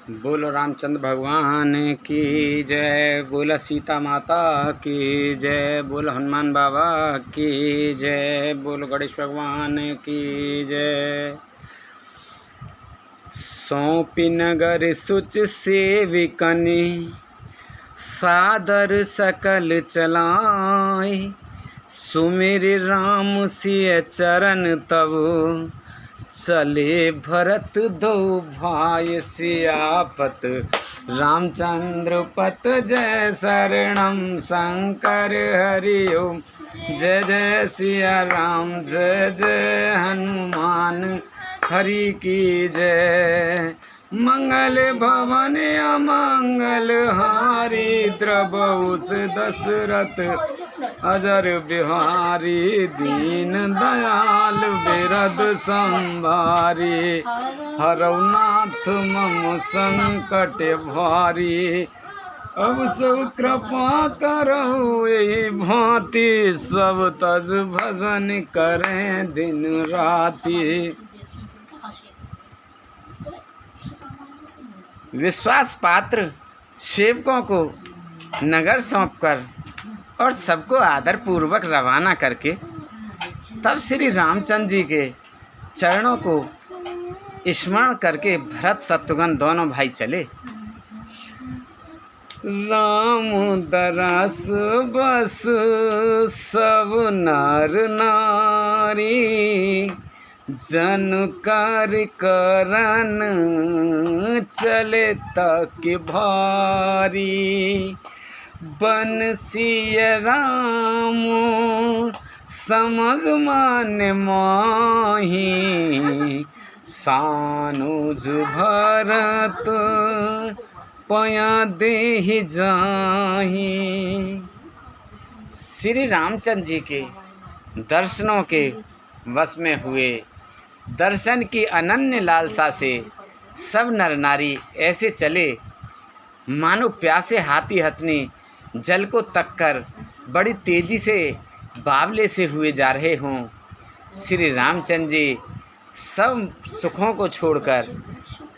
बोलो रामचंद्र भगवान की जय, बोलो सीता माता की जय, बोलो हनुमान बाबा की जय, बोलो गणेश भगवान की जय। सौंपी नगर सुच सेविकनि, सादर सकल चलाए। सुमिर राम सिय चरण तब, चले भरत दो भाई। सियापत रामचंद्र पत जय, शरणम शंकर हरि ओम। जय जय सिया राम, जय जय हनुमान हरि की जय। मंगल भवन अमंगल हारी, द्रबहुस दशरथ अजर बिहारी। दीन दयाल बिरद संभारी, हरौ नाथ मम संकट भारी। अब सब कृपा करो एहि भांति, सब तज भजन करें दिन राति। विश्वास पात्र सेवकों को नगर सौंपकर और सबको आदर पूर्वक रवाना करके तब श्री रामचंद्र जी के चरणों को स्मरण करके भरत शत्रुघ्न दोनों भाई चले। राम दरस बस सब नर नारी, जन कार्य करन चले तक भारी। बंसिय राम समझ मान माही, सानुज भरत पया देहि जाही। श्री रामचंद्र जी के दर्शनों के वश में हुए, दर्शन की अनन्य लालसा से सब नर नारी ऐसे चले मानो प्यासे हाथी हथनी जल को तककर बड़ी तेजी से बावले से हुए जा रहे हों। श्री रामचंद्र जी सब सुखों को छोड़कर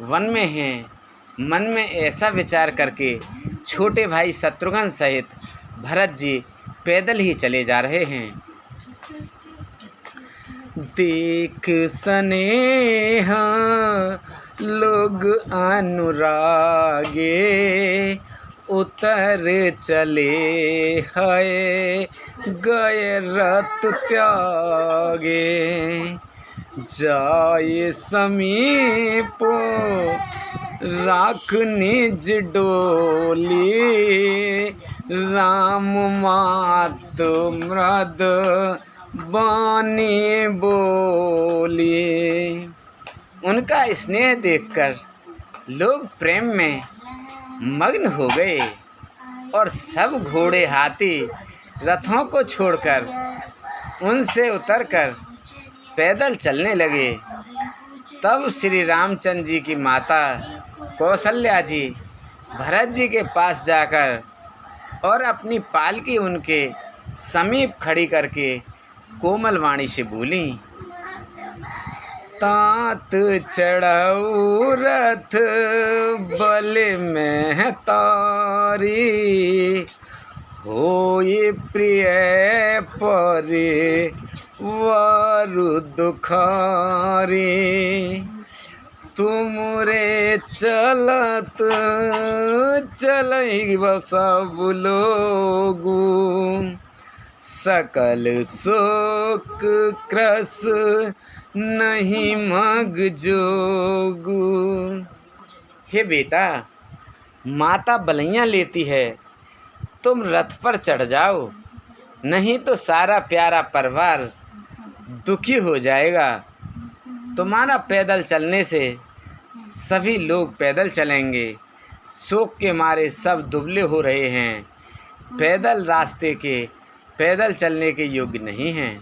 वन में हैं। मन में ऐसा विचार करके छोटे भाई शत्रुघ्न सहित भरत जी पैदल ही चले जा रहे हैं। देख स्नेह लोग अनुरागे, उतर चले है गए रत त्यागे। जाए समीप राख निज डोली, राम मात मृद बानी बोली। उनका स्नेह देखकर लोग प्रेम में मग्न हो गए और सब घोड़े हाथी रथों को छोड़कर उनसे उतरकर पैदल चलने लगे। तब श्री रामचंद्र जी की माता कौशल्या जी भरत जी के पास जाकर और अपनी पालकी उनके समीप खड़ी करके कोमल वाणी से बोली। तात चढ़ऊ रथ बल में तारी, होए प्रिय परे वारु दुखारी। तुमरे चलत चलई सब लोगु, सकल शोक क्रस नहीं मग जोगु। हे बेटा, माता बलैयाँ लेती है, तुम रथ पर चढ़ जाओ, नहीं तो सारा प्यारा परिवार दुखी हो जाएगा। तुम्हारा पैदल चलने से सभी लोग पैदल चलेंगे। शोक के मारे सब दुबले हो रहे हैं, पैदल रास्ते के पैदल चलने के योग्य नहीं हैं।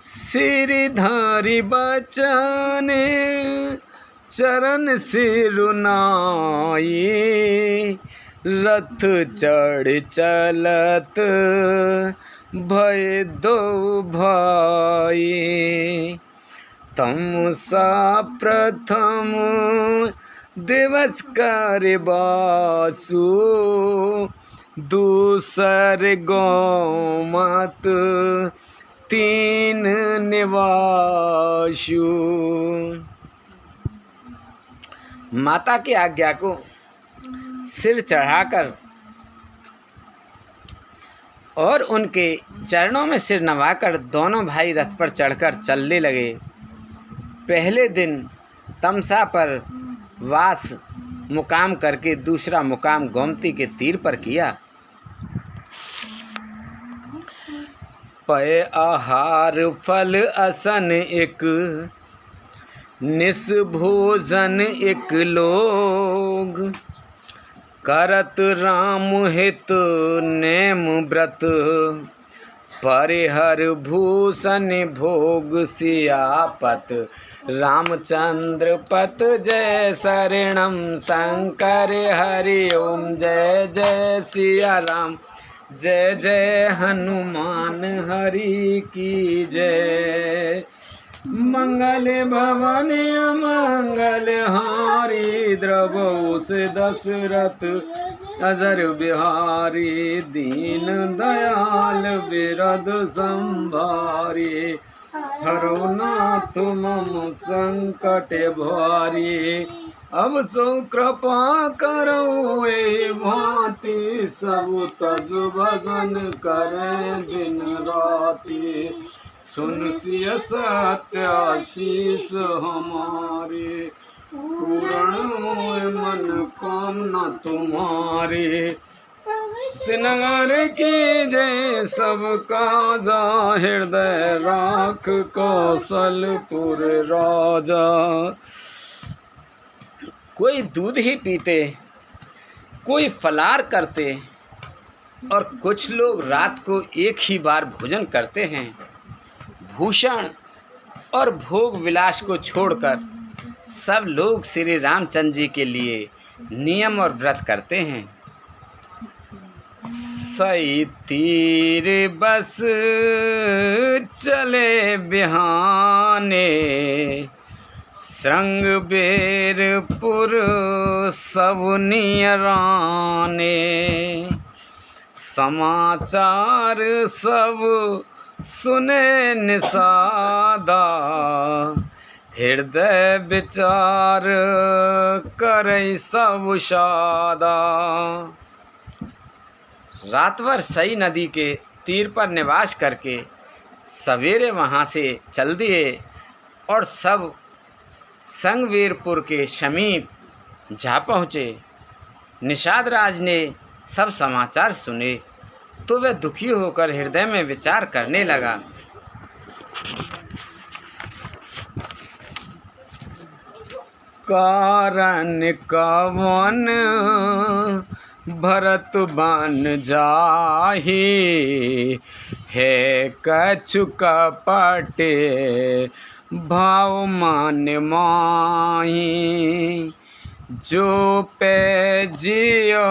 सिरधारी बचने चरण सिरुनाई, रथ चढ़ चलत भय दो भाई। तम सा प्रथम दिवस कर बासु दूसर गौमत तीन निवासु। माता की आज्ञा को सिर चढ़ाकर और उनके चरणों में सिर नवाकर दोनों भाई रथ पर चढ़कर चलने लगे। पहले दिन तमसा पर वास मुकाम करके दूसरा मुकाम गोमती के तीर पर किया। पय आहार फल असन एक निस भोजन एक लोग करत राम हित नेम व्रत परिहर भूषण भोग सियापत रामचंद्र पत जय शरणम शंकर हरि ओम जय जय सिया राम जय जय हनुमान हरि की जय। मंगल भवन मंगल हारी द्रवोस दशरथ अजर बिहारी दीन दयाल बिरद संभारी हरो नाथ मम संकट भारी। अब सो कृपा करो ए भांति सब तज भजन करें दिन राति सुन सिय सत्य आशीष हमारे पूर्ण होए मन कामना तुम्हारी। श्रीनगर की जय सब काजा हृदय राख कौशलपुर राजा। कोई दूध ही पीते, कोई फलार करते और कुछ लोग रात को एक ही बार भोजन करते हैं। भूषण और भोग विलास को छोड़कर सब लोग श्री रामचंद्र जी के लिए नियम और व्रत करते हैं। सई तीर बस चले बिहाने श्रृंग बेरपुर सब नियराने समाचार सब सुने निषादा हृदय विचार करे सब शादा। रात भर सई नदी के तीर पर निवास करके सवेरे वहाँ से चल दिए और सब संगवीरपुर के समीप जा पहुँचे। निषाद राज ने सब समाचार सुने तो वह दुखी होकर हृदय में विचार करने लगा। कारण कवन भरत बन जाहि है कछु कपटे भाव मान माही जो पे जियो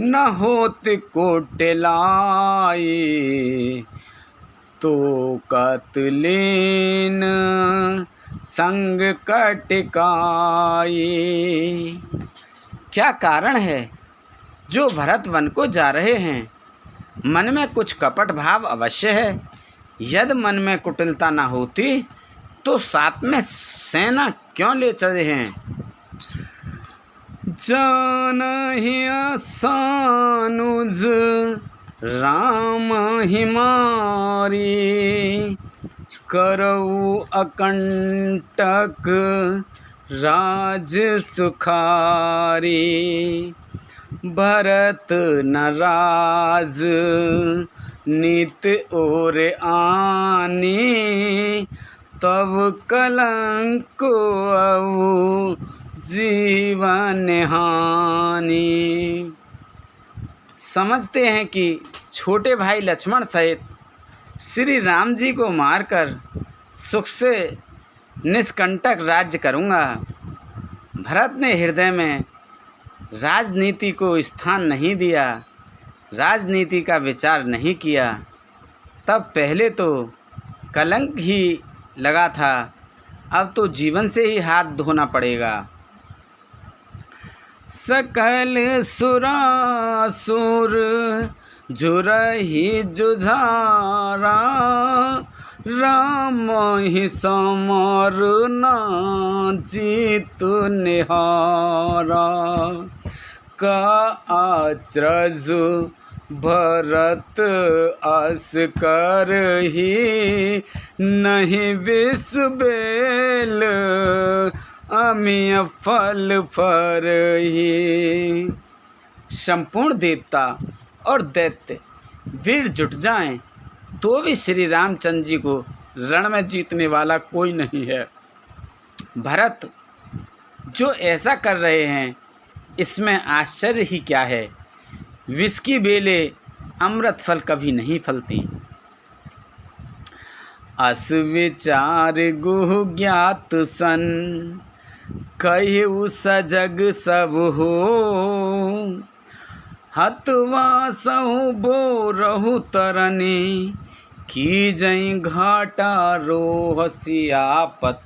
न होत कोटलाई तो कतलीन संग कटकाई। क्या कारण है जो भरत वन को जा रहे हैं? मन में कुछ कपट भाव अवश्य है। यदि मन में कुटिलता न होती तो साथ में सेना क्यों ले चले हैं? जानहि सानुज राम हिमारी करऊ अकंटक राज सुखारी भरत नराज नित और आनी तब कलंक अऊ जीवन हानि। समझते हैं कि छोटे भाई लक्ष्मण सहित श्री राम जी को मारकर सुख से निष्कंटक राज्य करूँगा। भरत ने हृदय में राजनीति को स्थान नहीं दिया, राजनीति का विचार नहीं किया। तब पहले तो कलंक ही लगा था अब तो जीवन से ही हाथ धोना पड़ेगा। सकल सुरासुर जुरहि जुझारा, राम ही समर न जीत निहारा। का अचरज भरत अस करहि, नहीं विष बेल अमिय फल फरहि। संपूर्ण देवता और दैत्य वीर जुट जाएं तो भी श्री रामचंद्र जी को रण में जीतने वाला कोई नहीं है। भरत जो ऐसा कर रहे हैं इसमें आश्चर्य ही क्या है। विष की बेले अमृत फल कभी नहीं फलती। अस विचार गुह ज्ञात सन, कहु सजग सब हो। हतवा सहु बोरहु तरनी, की जई घाटा रोह सियापत।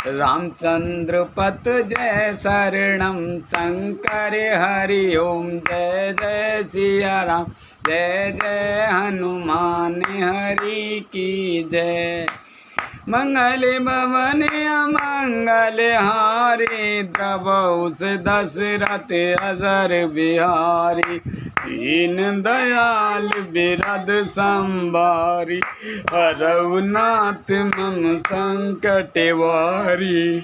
रामचंद्र पत जय शरणम शंकर हरि ओम। जय जय सिया राम, जय जय हनुमान हरि की जय। मंगल भवन अमंगल हारी, द्रवहु दशरथ अजर बिहारी। दीन दयाल बिरद संभारी, हरहु नाथ मम संकट वारी।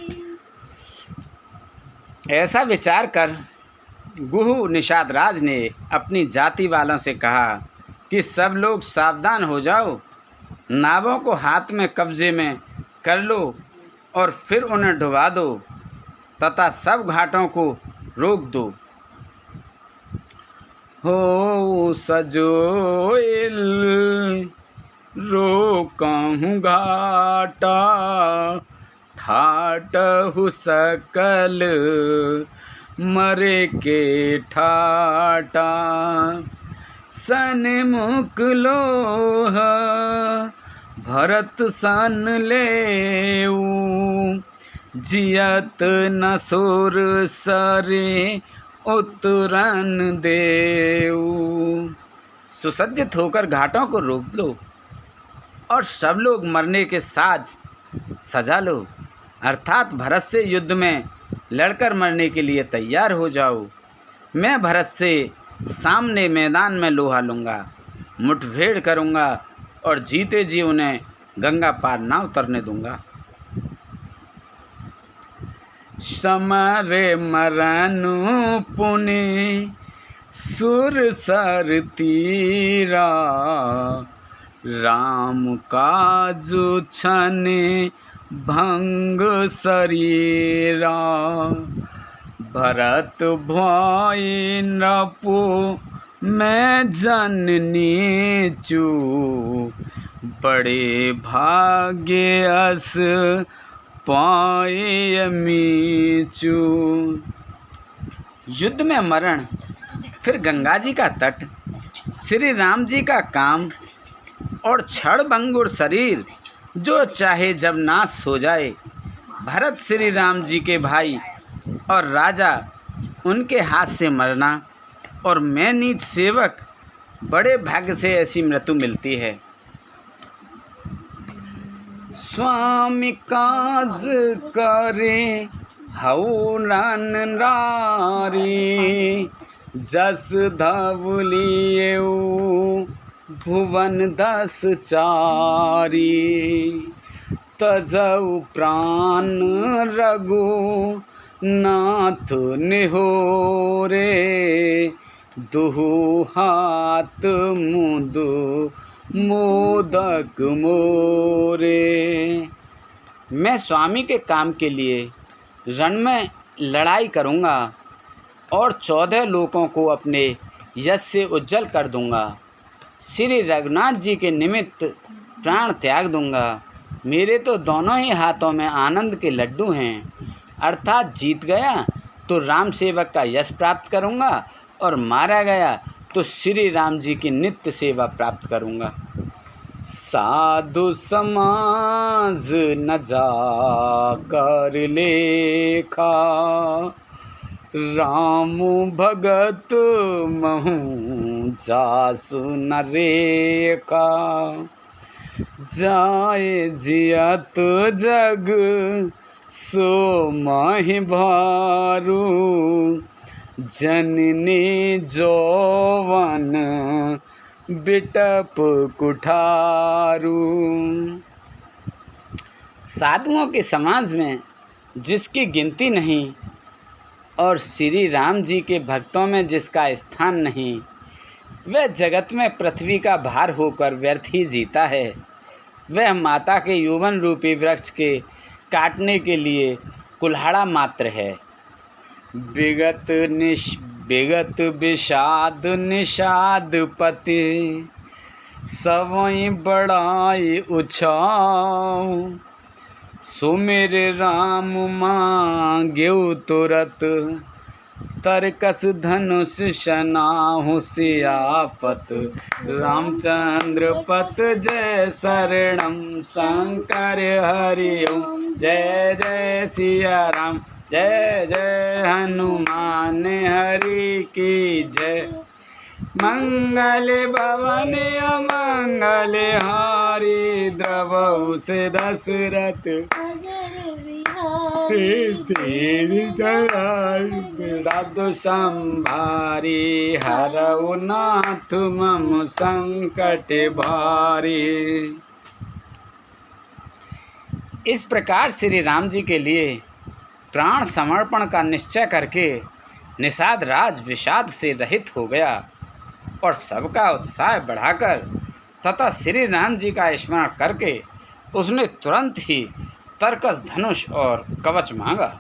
ऐसा विचार कर गुह निषाद राज ने अपनी जाति वालों से कहा कि सब लोग सावधान हो जाओ, नावों को हाथ में कब्जे में कर लो और फिर उन्हें डुबा दो तथा सब घाटों को रोक दो। हो सजोइल रोकहु घाटा, ठाटहु सकल मरे के ठाटा। सन्मुख लोह भरत सन लेऊ, जियत न सुर सरे उतरन देऊ। सुसज्जित होकर घाटों को रोक लो और सब लोग मरने के साज सजा लो, अर्थात भरत से युद्ध में लड़कर मरने के लिए तैयार हो जाओ। मैं भरत से सामने मैदान में लोहा लूँगा, मुठभेड़ करूँगा और जीते जी उन्हें गंगा पार ना उतरने दूँगा। समरे मरनु पुनि सुर सर तीरा, राम काजु छने भंग शरीरा। भरत भई नपु मैं जननी चू, बड़े भाग्य अस पाए मीचू। युद्ध में मरण, फिर गंगा जी का तट, श्री राम जी का काम और क्षण भंगुर शरीर जो चाहे जब नाश हो जाए। भरत श्री राम जी के भाई और राजा, उनके हाथ से मरना और मैं नीच सेवक, बड़े भाग्य से ऐसी मृत्यु मिलती है। स्वामी काज करे हऊ रन नारी, जस धवलियऊ भुवन दस चारी। तजऊ प्राण रघु नाथ निहोरे, दुहु हाथ मुदु मोदक मोरे। मैं स्वामी के काम के लिए रण में लड़ाई करूँगा और 14 लोकों को अपने यश से उज्जवल कर दूँगा। श्री रघुनाथ जी के निमित्त प्राण त्याग दूँगा। मेरे तो दोनों ही हाथों में आनंद के लड्डू हैं, अर्थात जीत गया तो राम सेवक का यश प्राप्त करूँगा और मारा गया तो श्री राम जी की नित्य सेवा प्राप्त करूँगा। साधु समाज न जाकर लेखा, राम भगत महु जासु न रेखा। जाए जियत जग सो माहि भारू, जननी जौवन बिटप कुठारू। साधुओं के समाज में जिसकी गिनती नहीं और श्री राम जी के भक्तों में जिसका स्थान नहीं, वह जगत में पृथ्वी का भार होकर व्यर्थ ही जीता है। वह माता के यौवन रूपी वृक्ष के काटने के लिए कुल्हाड़ा मात्र है। विगत विषाद निषाद पति, सवई बड़ाई उछाओ। सुमेर राम मांग्यो तुरत, तरकस धनुष शनाहु सियापत। रामचंद्र पत जय शरणम, शंकर हरि ओम। जय जय सिया राम, जय जय हनुमान हरि की जय। मंगल भवन अमंगल हारी, द्रवहु से दशरथ राधु संभारी। हरऊ नाथ मम संकट भारी। इस प्रकार श्री राम जी के लिए प्राण समर्पण का निश्चय करके निषाद राज विषाद से रहित हो गया और सबका उत्साह बढ़ाकर तथा श्री राम जी का स्मरण करके उसने तुरंत ही तरकस धनुष और कवच मांगा।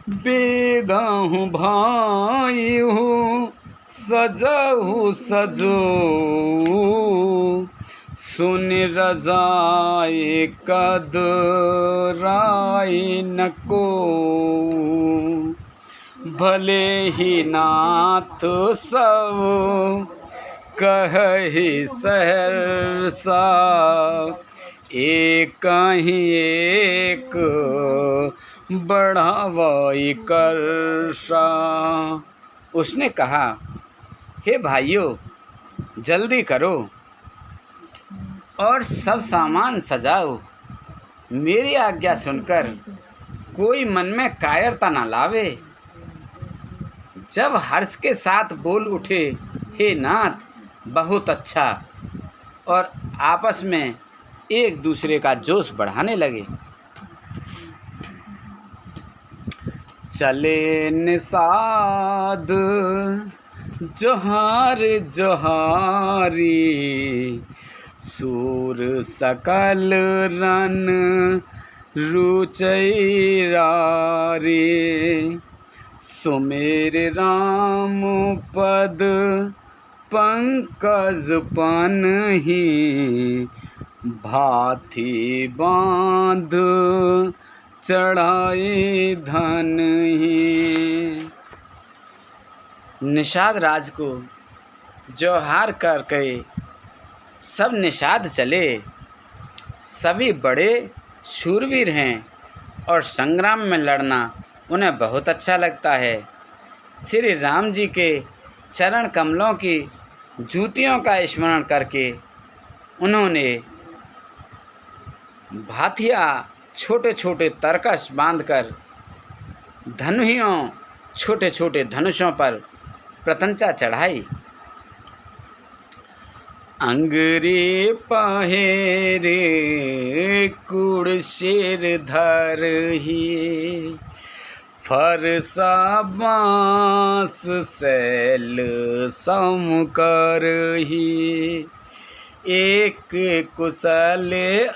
बेगाहूँ भाई हूँ सजहु सजो, सुन रजाए कद राय नको। भले ही नाथ सब कहि सहरसा, एक ही एक बढ़ावाई करसा। उसने कहा, हे भाइयों जल्दी करो और सब सामान सजाओ। मेरी आज्ञा सुनकर कोई मन में कायरता न लावे। जब हर्ष के साथ बोल उठे, हे नाथ बहुत अच्छा, और आपस में एक दूसरे का जोश बढ़ाने लगे। चले निषाद जोहार जोहारी, सूर सकल रन रुचैरारी। सुमेर राम पद पंकज पनहि, भाथी बांध चढ़ाई धन ही। निषाद राज को जोहार करके सब निषाद चले। सभी बड़े शूरवीर हैं और संग्राम में लड़ना उन्हें बहुत अच्छा लगता है। श्री राम जी के चरण कमलों की जूतियों का स्मरण करके उन्होंने भाथिया छोटे छोटे तरकस बांधकर धनुहियों छोटे छोटे धनुषों पर प्रतंचा चढ़ाई। अंगरे पहेरे कुड़ शेर धरही, फरसा बांस सैल सम करही। एक कुशल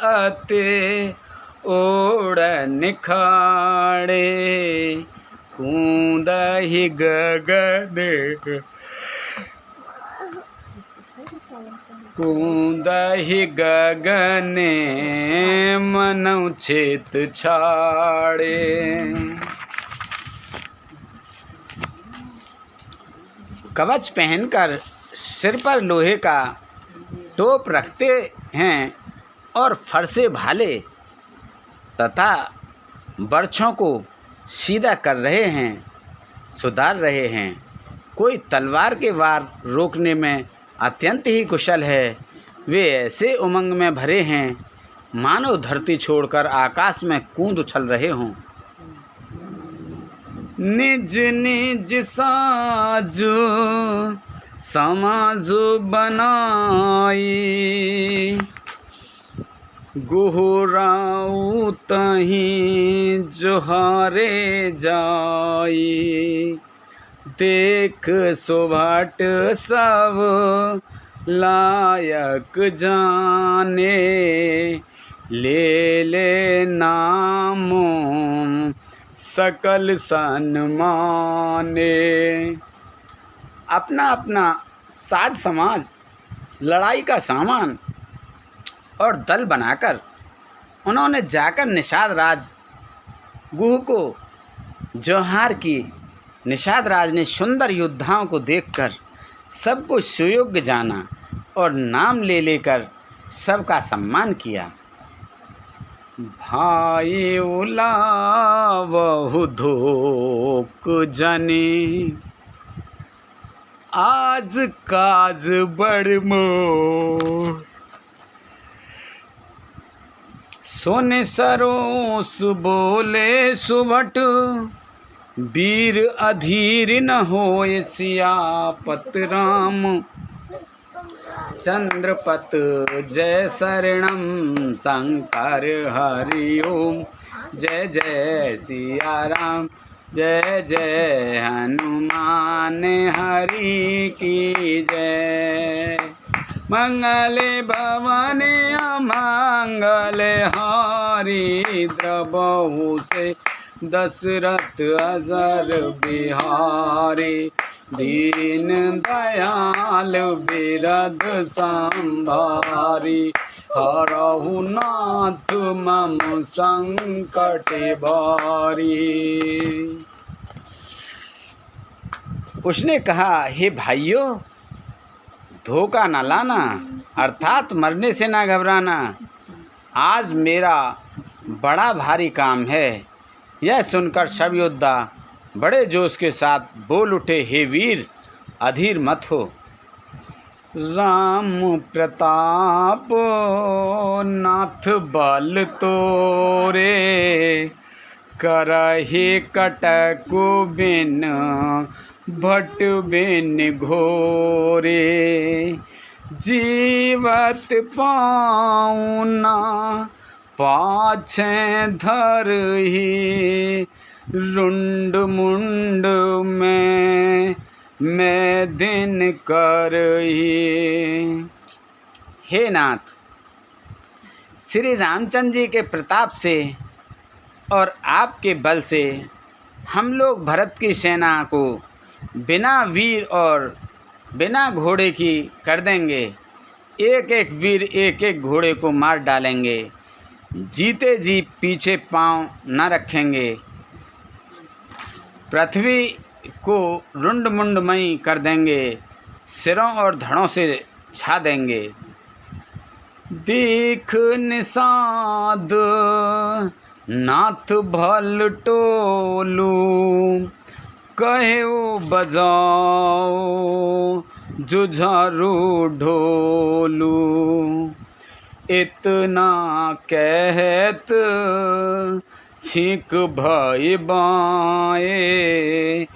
अते ओढ़न खाड़े, कूदहि गगन कूदहि गगन मनौ छेत छाड़े। कवच पहनकर सिर पर लोहे का टोप रखते हैं और फरसे भाले तथा बर्छों को सीधा कर रहे हैं, सुधार रहे हैं। कोई तलवार के वार रोकने में अत्यंत ही कुशल है। वे ऐसे उमंग में भरे हैं मानो धरती छोड़कर आकाश में कूद उछल रहे हों। निज निज साजो समाजो बनाई, गोहराऊ तहीं जोहारे जाई। देख सुभट सब लायक जाने, ले ले नामों सकल सन्माने। अपना अपना साज समाज, लड़ाई का सामान और दल बनाकर उन्होंने जाकर निषाद राज गुह को जोहार की। निषाद राज ने सुंदर योद्धाओं को देखकर सबको सुयोग्य जाना और नाम ले लेकर सबका सम्मान किया। भाई उलावहु धोक जनी, आज काज बड़ मोर। सोने सरोस बोले सुभट, वीर अधीर न होय सियापत राम। चंद्रपत जय शरणम शंकर हरि ओम। जय जय सिया राम, जय जय हनुमान हरि की जय। मंगले भवन अमंगल हारी, द्रबहु से दशरथ अजर बिहारी। दीन दयाल बिरद संभारी, हरहु नाथ मम संकट भारी। उसने कहा, हे भाइयों, धोखा न लाना, अर्थात मरने से ना घबराना। आज मेरा बड़ा भारी काम है। यह सुनकर सब योद्धा बड़े जोश के साथ बोल उठे, हे वीर, अधीर मत हो। राम प्रताप नाथ बल तोरे, करहि कटकु बिन भट बिन घोरे। जीवत पाऊना पाछे धरहि, रुंड मुंड में मैं दिन करही। हे नाथ, श्री रामचंद्र जी के प्रताप से और आपके बल से हम लोग भरत की सेना को बिना वीर और बिना घोड़े की कर देंगे। एक एक वीर एक एक घोड़े को मार डालेंगे। जीते जी पीछे पांव न रखेंगे। पृथ्वी को रुंड मुंडमयी कर देंगे, सिरों और धड़ों से छा देंगे। देख निषाद नाथ भल टोलू, कहो बजाओ जुझारू ढोलू। इतना कहत छीक भय बाए,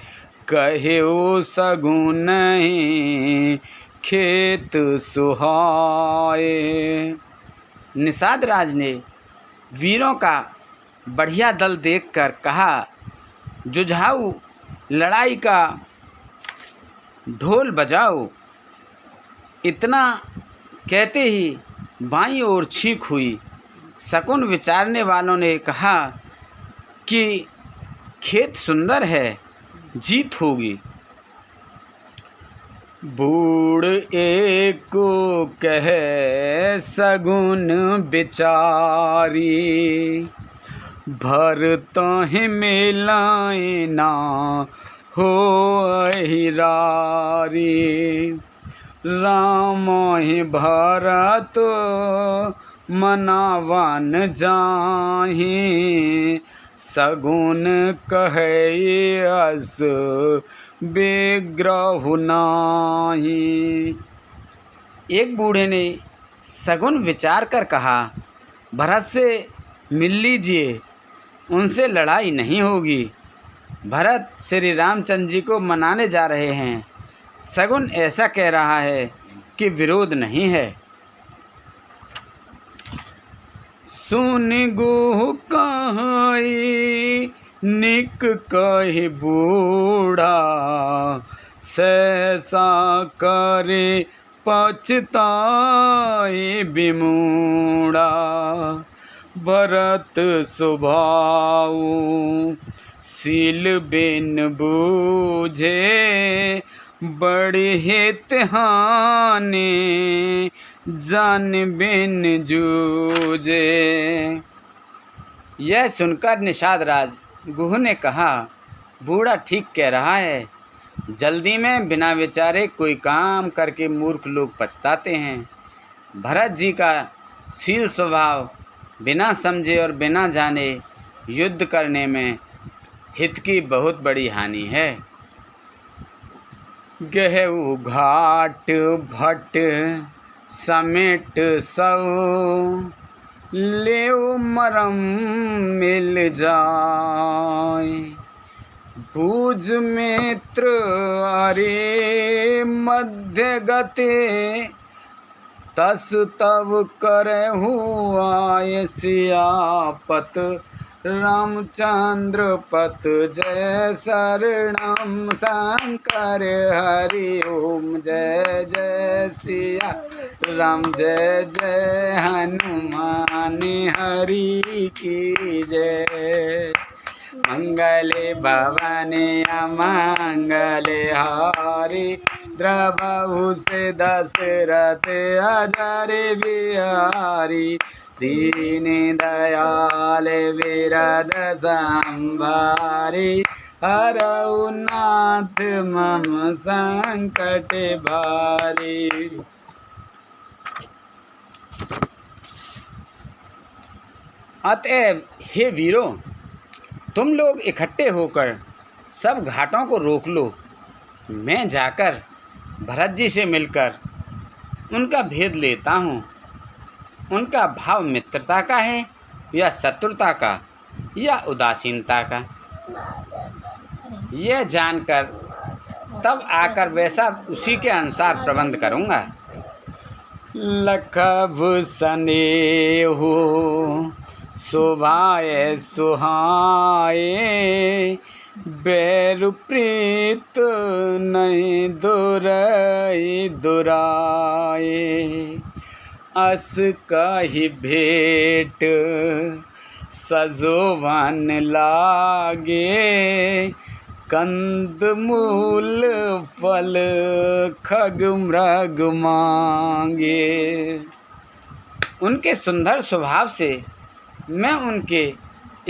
कहो सगुन खेत सुहाए। निषाद राज ने वीरों का बढ़िया दल देखकर कहा, जुझाऊ लड़ाई का ढोल बजाओ। इतना कहते ही बाईं ओर छींक हुई। शकुन विचारने वालों ने कहा कि खेत सुंदर है, जीत होगी। बूढ़ एक को कहे सगुन बिचारी, भरतहि मिलाए ना हो हिरारी। राम ही भरत मनावन जाहि, सगुन कहे अस विग्रह नाही। एक बूढ़े ने सगुन विचार कर कहा, भरत से मिल लीजिए, उनसे लड़ाई नहीं होगी। भरत श्री रामचंद्र जी को मनाने जा रहे हैं। सगुन ऐसा कह रहा है कि विरोध नहीं है। सुन गुह कहि निक कहि बूढ़ा, सहसा करे पछताए विमूढ़ा। भरत स्वभाव सील बिन बूझे, बड़े हित हानि जान बिन जूझे। यह सुनकर निषाद राज गुह ने कहा, बूढ़ा ठीक कह रहा है। जल्दी में बिना विचारे कोई काम करके मूर्ख लोग पछताते हैं। भरत जी का शील स्वभाव बिना समझे और बिना जाने युद्ध करने में हित की बहुत बड़ी हानि है। गहु घाट भट समेट सब, लेउ मरम मिल जाय। भुज मित्र अरे मध्य गते, तस तब करहु आय सियापत। रामचंद्र पत जय शरणम शंकर हरि ओम, जय जय सिया राम, जय जय हनुमान हरि की जय। मंगले भवानी अमंगले हारी, द्रवहु से दशरथ अजर बिहारी। दीन दयाल विरद संभारी, हरऊ नाथ मम संकट भारी। अतएव हे वीरों, तुम लोग इकट्ठे होकर सब घाटों को रोक लो। मैं जाकर भरत जी से मिलकर उनका भेद लेता हूँ। उनका भाव मित्रता का है या शत्रुता का या उदासीनता का, यह जानकर तब आकर वैसा उसी के अनुसार प्रबंध करूँगा। लखभ सनेहु शोभाए सुहाए, बैरु प्रीत नहीं दुरई दुराए। अस कहि भेंट सजोवन लागे, कंद मूल फल खग मृग मांगे। उनके सुंदर स्वभाव से मैं उनके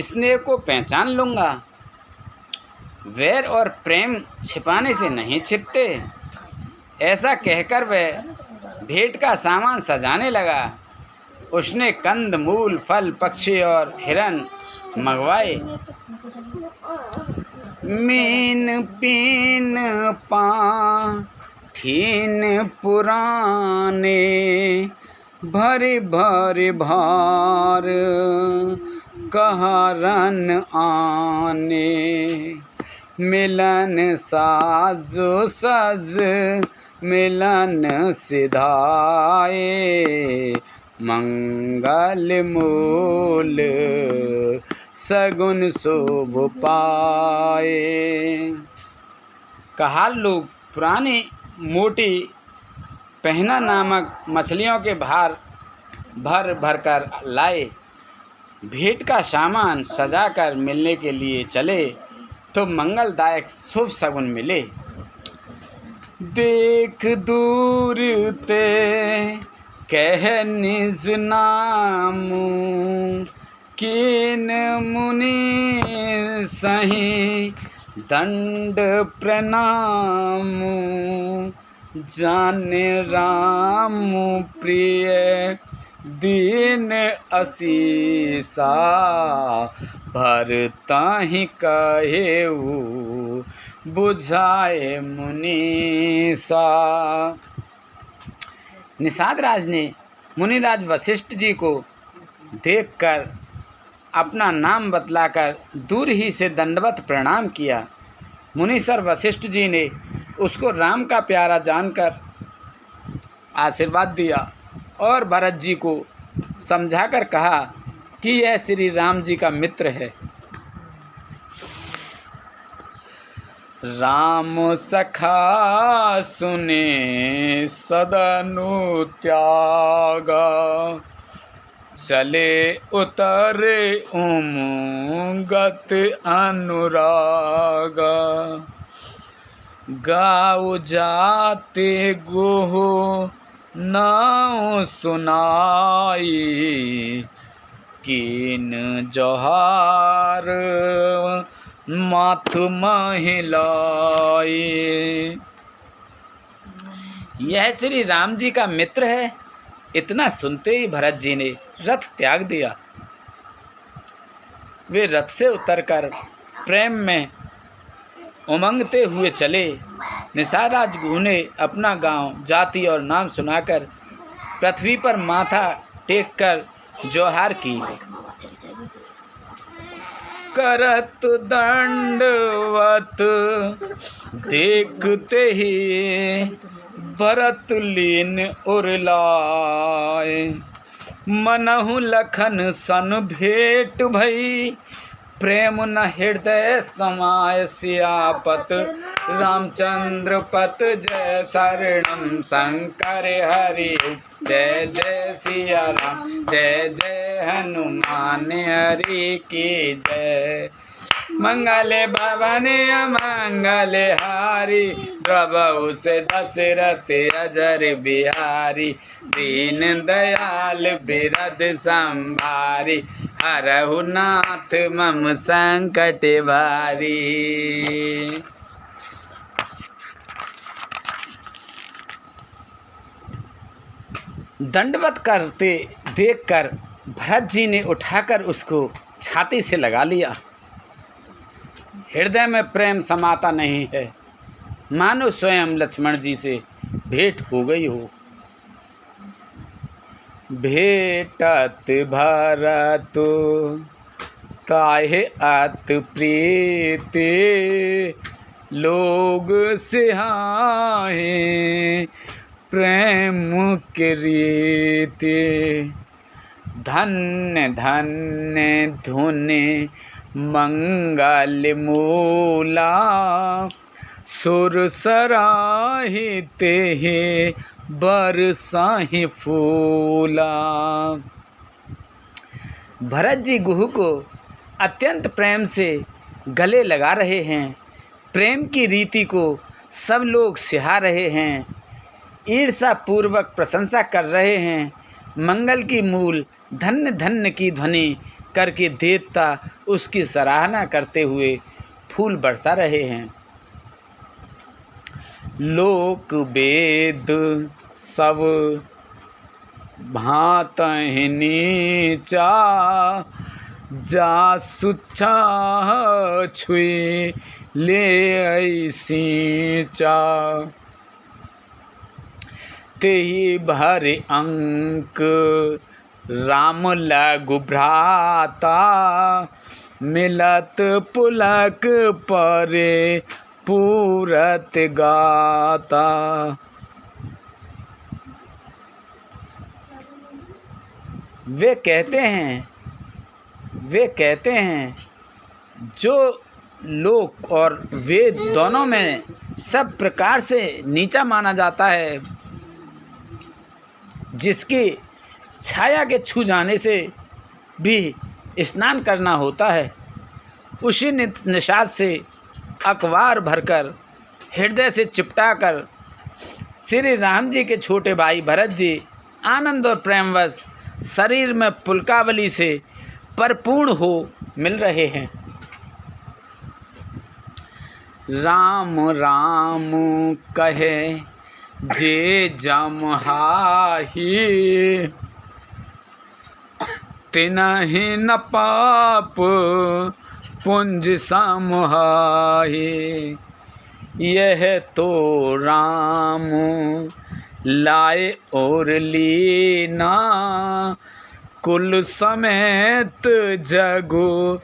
स्नेह को पहचान लूँगा। वैर और प्रेम छिपाने से नहीं छिपते। ऐसा कहकर वह भेंट का सामान सजाने लगा। उसने कंद मूल फल पक्षी और हिरन मंगवाए। मीन पीन पाठीन पुराने, भरे भरे भार कहारन आने। मिलन साजो सज मिलन सिधाए, मंगल मूल सगुन शोभ पाए। कहार लोग पुरानी मोटी पहना नामक मछलियों के भार भर भर कर लाए। भेंट का सामान सजाकर मिलने के लिए चले तो मंगलदायक शुभ सगुन मिले। देख दूर ते कह निज नामु, कीन मुनि सही दंड प्रणामु। जाने राम प्रिय दीन असीसा, भरताहि कहेऊ बुझाए मुनीसा। निषाद राज ने मुनिराज वशिष्ठ जी को देखकर अपना नाम बतलाकर दूर ही से दंडवत प्रणाम किया। मुनीश्वर वशिष्ठ जी ने उसको राम का प्यारा जानकर आशीर्वाद दिया और भरत जी को समझाकर कहा कि यह श्री राम जी का मित्र है। राम सखा सुने सदनु त्यागा, चले उतरे उमंगत अनुरागा, गाँव जाते गोहो नाव सुनाई, कीन जोहार माथ महिलाई। यह श्री राम जी का मित्र है। इतना सुनते ही भरत जी ने रथ त्याग दिया। वे रथ से उतरकर प्रेम में उमंगते हुए चले। निषाद राज ने अपना गांव, जाति और नाम सुनाकर पृथ्वी पर माथा टेककर जोहार की। करत दंडवत देखते ही भरत लीन उरलाए, मनहु लखन सन भेंट भई, प्रेम न हृदय समाय सियापत, रामचंद्र पत जय शरणम शंकर हरि, जय जय सिया राम जय जय हनुमान हरि की जय। मंगले भवन मंगले हारी, द्रवहु से दशरथ अजर बिहारी, दीन दयाल बिरद संभारी, हरहु नाथ मम संकट भारी। दंडवत करते देखकर भरत जी ने उठाकर उसको छाती से लगा लिया। हृदय में प्रेम समाता नहीं है, मानो स्वयं लक्ष्मण जी से भेंट हो गई हो। भेटत भरत ताहे अत प्रीति, लोग सिहाए प्रेम के रीति, धन्य धन्य धुने मंगल मूला, सुर सराहित हे बरसाहि फूला। भरत जी गुह को अत्यंत प्रेम से गले लगा रहे हैं। प्रेम की रीति को सब लोग सिहा रहे हैं, ईर्षा पूर्वक प्रशंसा कर रहे हैं। मंगल की मूल धन्य धन्य की ध्वनि करके देवता उसकी सराहना करते हुए फूल बरसा रहे हैं। लोक वेद सब भांति नीचा, जा सुच्छा छुई ले ऐसीचा, तेहि भर अंक राम लघु भ्राता, मिलत पुलक परे पूरत गाता। वे कहते हैं जो लोक और वेद दोनों में सब प्रकार से नीचा माना जाता है, जिसकी छाया के छू जाने से भी स्नान करना होता है, उसी निषाद से अखबार भरकर हृदय से चिपटाकर श्री राम जी के छोटे भाई भरत जी आनंद और प्रेमवश शरीर में पुलकावली से परिपूर्ण हो मिल रहे हैं। राम राम कहे जे जमहाही तिनहि न पाप पुंज समहाही। यह तो राम लाए और लीना कुल समेत जगु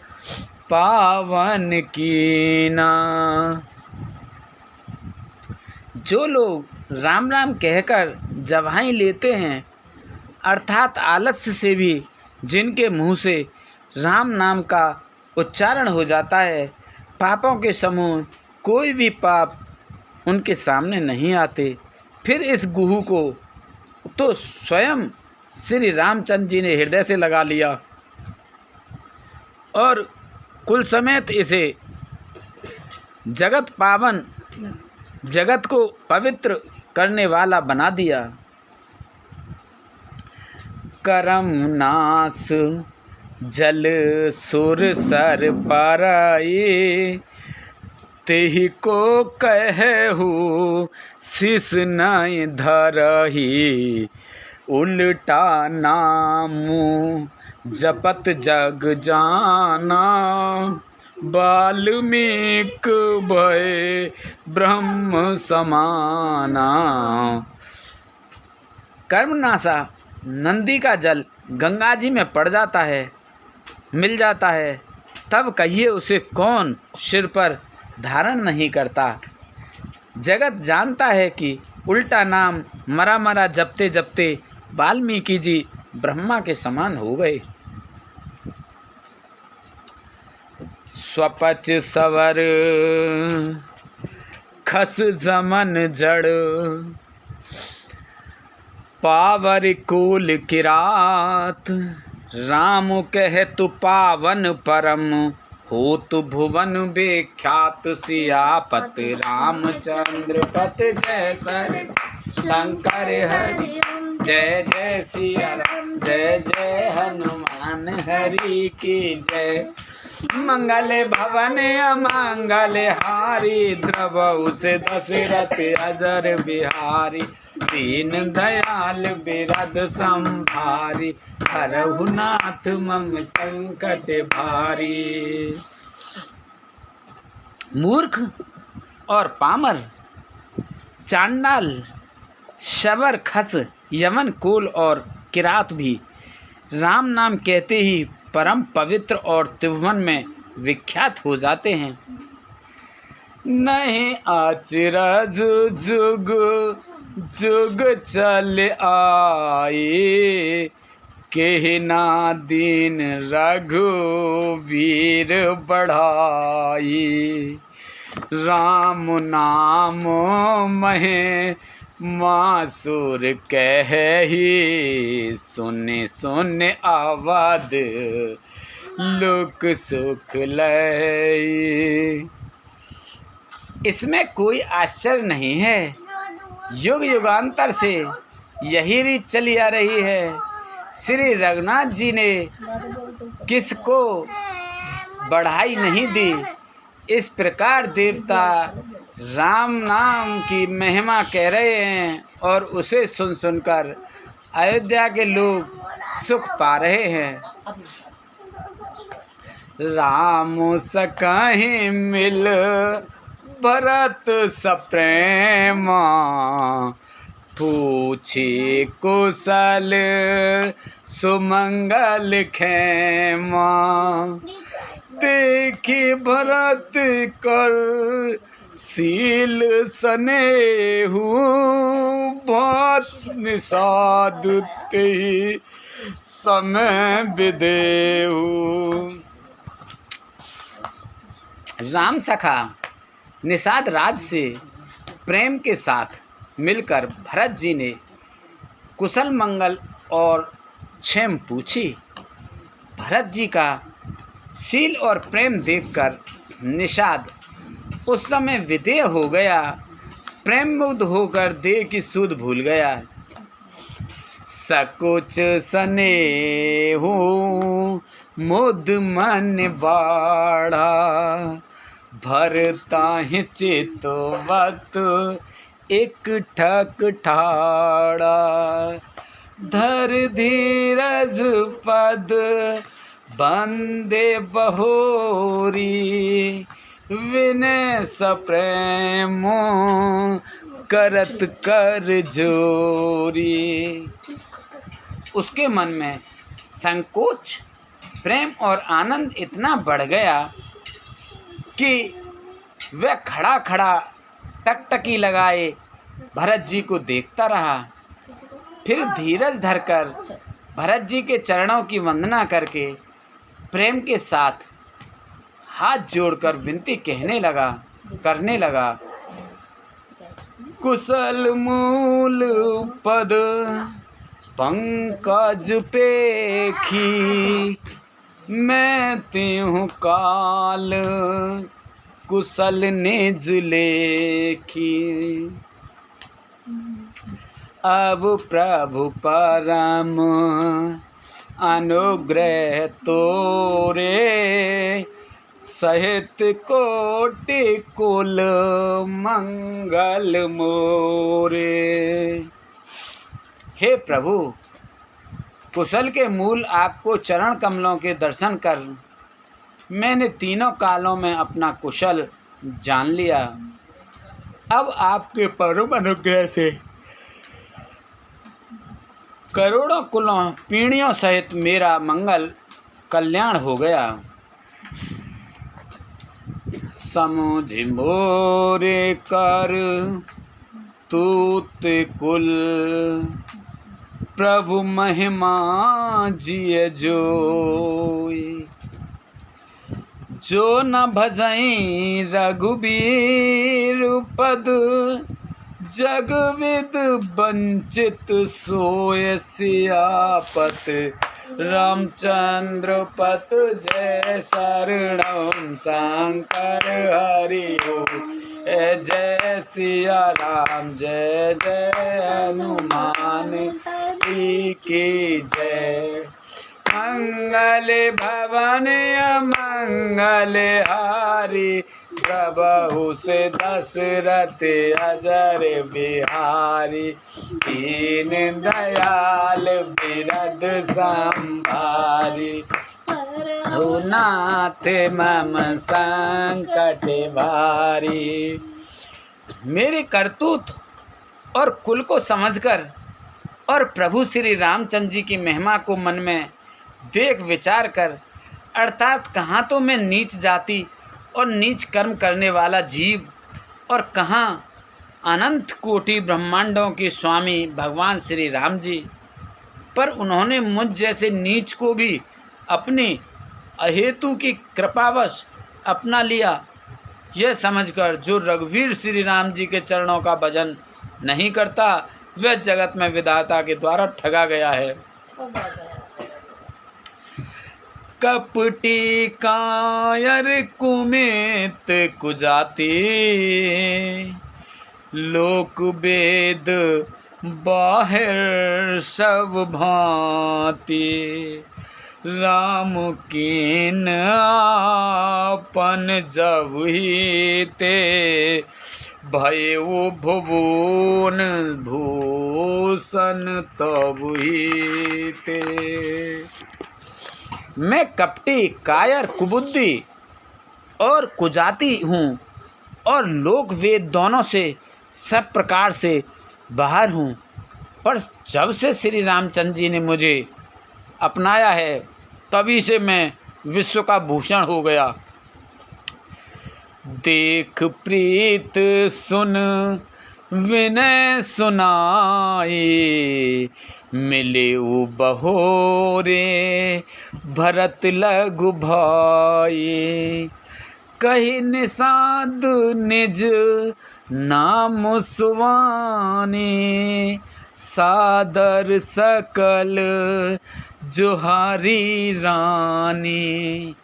पावन कीना। जो लोग राम राम कहकर जवाई लेते हैं, अर्थात आलस्य से भी जिनके मुंह से राम नाम का उच्चारण हो जाता है, पापों के समूह कोई भी पाप उनके सामने नहीं आते। फिर इस गुहू को तो स्वयं श्री रामचंद्र जी ने हृदय से लगा लिया और कुल समेत इसे जगत पावन, जगत को पवित्र करने वाला बना दिया। करम नास जल सुर सर पाराए तेहि को कहु शिष नय धरहि। उल्टा नाम जपत जग जाना वाल्मीकि भय ब्रह्म समाना। कर्मनाशा नंदी का जल गंगा जी में पड़ जाता है, मिल जाता है, तब कहिए उसे कौन सिर पर धारण नहीं करता। जगत जानता है कि उल्टा नाम मरा मरा जपते जपते वाल्मीकि जी ब्रह्मा के समान हो गए। स्वपच सवर खस जमन जड़ पावर कुल किरात। राम कह तु पावन परम होत भुवन विख्यात। सियापत रामचंद्र पत जय सर शंकर हरि जय जय सिया राम जय जय हनुमान हरि की जय। मंगल भवन अमंगल हारी द्रवहु से दशरथ अजर बिहारी। दीन दयाल बिरद संभारी हरहु नाथ मम संकट भारी। मूर्ख और पामर, चांडाल, शबर, खस, यमन, कुल और किरात भी राम नाम कहते ही परम पवित्र और त्रिभुवन में विख्यात हो जाते हैं। नहीं आचरज जुग जुग चल आए कहना दीन रघुवीर बढ़ाई। राम नाम महे मासुर कही सुने सुने आवाद लोक सुख लय। इसमें कोई आश्चर्य नहीं है, युग युगांतर से यही रीत चली आ रही है। श्री रघुनाथ जी ने किसको बढ़ाई नहीं दी। इस प्रकार देवता राम नाम की महिमा कह रहे हैं और उसे सुन सुनकर अयोध्या के लोग सुख पा रहे हैं। राम सकहि मिल भरत सप्रेमा पूछे कुशल सुमंगल खेमा। देखी भरत कर शील सनेहु बहुत निषाद तेहि समय विदेहु। राम सखा निषाद राज से प्रेम के साथ मिलकर भरत जी ने कुशल मंगल और क्षेम पूछी। भरत जी का शील और प्रेम देखकर निषाद उस समय विदेह हो गया, प्रेम मुग्ध होकर देह की सुध भूल गया। सकुच सनेहु मुद मन बाढ़ा भरता चितवत एक ठक ठाड़ा, धर धीरज पद बंदे बहोरी, विनय सप्रेमो करत कर जोरी। उसके मन में संकोच, प्रेम और आनंद इतना बढ़ गया कि वह खड़ा खड़ा टकटकी लगाए भरत जी को देखता रहा। फिर धीरज धरकर भरत जी के चरणों की वंदना करके प्रेम के साथ हाथ जोड़कर विनती करने लगा। कुशल मूल पद पंकज पेखी, मैं त्यों काल कुशल निज लेखी। अब प्रभु परम अनुग्रह तोरे, सहित कोटि कुल मंगल मोरे। हे प्रभु, कुशल के मूल आपको चरण कमलों के दर्शन कर मैंने तीनों कालों में अपना कुशल जान लिया। अब आपके परम अनुग्रह से करोड़ों कुलों पीढ़ियों सहित मेरा मंगल कल्याण हो गया। समुझ मोरे कर तूत कुल, प्रभु महिमा जिय जोई। जो न भजई रघुबीर पद, जगविद वंचित सोय सियापत। रामचंद्र पत जय शरणम शंकर हरि ओम। जय सिया राम जय जय हनुमान की जय। मंगल भवन मंगल हारी, प्रभु से दशरथ अजर बिहारी। दीन दयाल बिरद संभारी, हो नाथ मम संकट भारी। मेरे करतूत और कुल को समझकर और प्रभु श्री रामचंद्र जी की महिमा को मन में देख विचार कर, अर्थात कहाँ तो मैं नीच जाति और नीच कर्म करने वाला जीव और कहाँ अनंत कोटि ब्रह्मांडों के स्वामी भगवान श्री राम जी, पर उन्होंने मुझ जैसे नीच को भी अपनी अहेतु की कृपावश अपना लिया। यह समझकर जो रघुवीर श्री राम जी के चरणों का भजन नहीं करता, वह जगत में विधाता के द्वारा ठगा गया है। कपटी कायर कुमित कुजाति, लोक वेद बाहिर सब भांति। राम कीन आपन जब ही ते, भयउ भुवन भूषण तब ही ते। मैं कपटी, कायर, कुबुद्धि और कुजाति हूँ और लोक वेद दोनों से सब प्रकार से बाहर हूँ, पर जब से श्री रामचंद्र जी ने मुझे अपनाया है, तभी से मैं विश्व का भूषण हो गया। देख प्रीत सुन विनय सुनाई, मिले बहोरे भरत लघु भाई। कही निषाद निज नाम सुवानी, सादर सकल जोहारी रानी।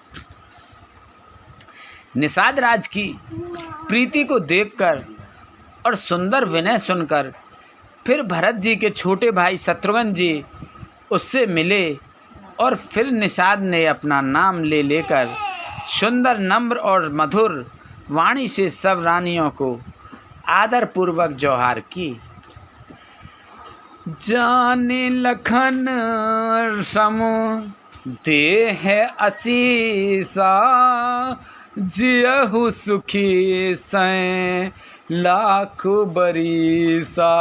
निषाद राज की प्रीति को देखकर और सुंदर विनय सुनकर फिर भरत जी के छोटे भाई शत्रुघ्न जी उससे मिले और फिर निषाद ने अपना नाम लेकर सुंदर नम्र और मधुर वाणी से सब रानियों को आदर पूर्वक जोहार की। जाने लखन सम देह असीसा, जियहु सुखी सैं लाख बरीसा।